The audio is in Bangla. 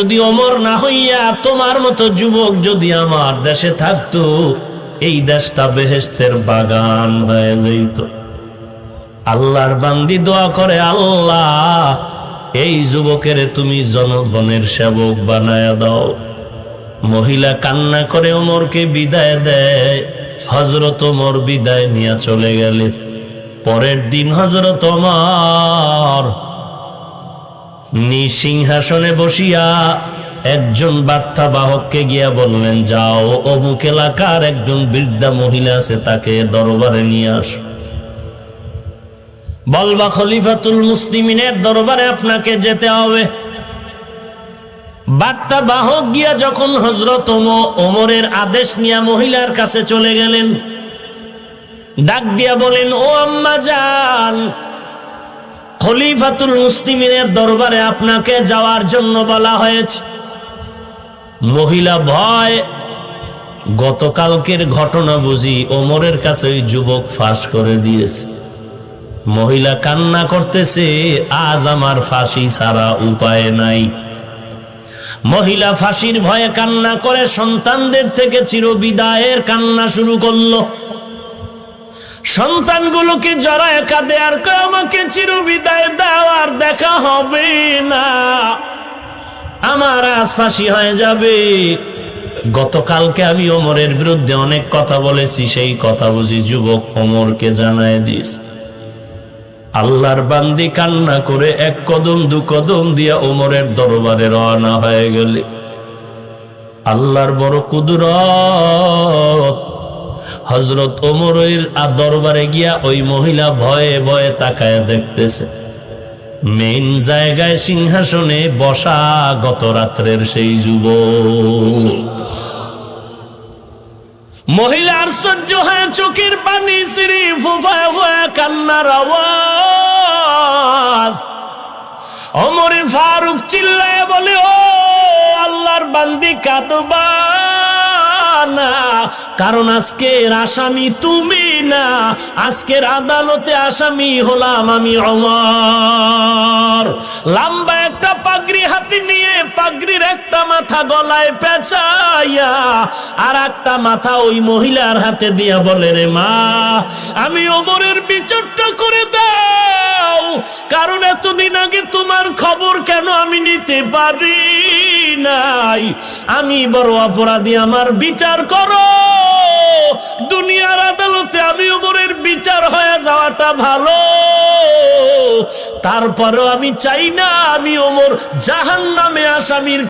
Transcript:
যদি ওমর না হইয়া তোমার মতো যুবক যদি আমার দেশে থাকতো, এই দেশটা বেহেশতের বাগান হয়ে যেত। আল্লাহর বান্দি দোয়া করে, আল্লাহ এই যুবকের তুমি জনগণের সেবক বানায়া দাও। মহিলা কান্না করে ওমরকে বিদায় দেয়। হযরত ওমর বিদায় নিয়ে চলে গেলেন। পরের দিন হযরত ওমর সিংহাসনে বসিয়া একজন বার্তা বাহককে গিয়া বললেন, যাও অমুক এলাকার একজন বৃদ্ধা মহিলা আছে, তাকে দরবারে নিয়ে আসো। বলবা খলিফাতুল মুসলিমিনের দরবারে আপনাকে যেতে হবে। বার্তা বাহক গিয়া যখন হযরত ওমরের আদেশ নিয়ে মহিলার কাছে চলে গেলেন, ডাক দিয়া বলেন, ও আম্মা জান, খলিফাতুল মুসলিমিনের দরবারে আপনাকে যাওয়ার জন্য বলা হয়েছে। মহিলা ভয়, গতকালকের ঘটনা বুঝি ওমরের কাছে ওই যুবক ফাঁস করে দিয়েছে। মহিলা কান্না করতেছে, আজ আমার ফাঁসি ছাড়া উপায় নাই। মহিলা ফাঁসির ভয়ে কান্না করে সন্তানদের থেকে চিরবিদায়ের কান্না শুরু করলো। সন্তানগুলোকে জড়ায় কাঁদে আর কয়, আমাকে চিরবিদায় দাও, আর দেখা হবে না, আমার আজ ফাঁসি হয়ে যাবে। গতকালকে আমি ওমরের বিরুদ্ধে অনেক কথা বলেছি, সেই কথা বুঝি যুবক ওমরকে জানায় দিয়েছে। আল্লাহর বান্দি কান্না করে এক কদম দু কদম দিয়া ওমরের দরবারে রওনা হয়ে গেলে। আল্লাহর বড় কুদরত, হযরত ওমরের দরবারে গিয়া ওই মহিলা ভয়ে ভয়ে তাকায় দেখতেছে, মেন জায়গায় সিংহাসনে বসা গত রাত্রের সেই যুবক। মহিলার সহ্য হয় চোখের পানি সিঁড়ি ফুফায় ফুফায় কান্নার আওয়াজ। ওমরে ফারুক চিল্লায় বলে, ও আল্লাহর বান্দি কাঁদবা না, কারণ আজকের আসামি তুমি না, আজকের আদালতে আসামি হলাম আমি ওমর। লম্বা একটা পাগড়ি হাতে নিয়ে পাগড়ির একটা মাথা গলায় পেঁচাইয়া আর একটা মাথা ওই মহিলার হাতে দিয়া বলে, রে মা, আমি ওমরের বিচারটা করে দাও, কারণ এতদিন আগে তোমার খবর কেন আমি নিতে পারি নাই, আমি বড় অপরাধী, আমার বিচার করো। দুনিয়ার আদালতে আমি ওমরের বিচার হয়ে যাওয়াটা ভালো, তারপরেও আমি চাই না আমি ওমর জাহান্নামে আসামির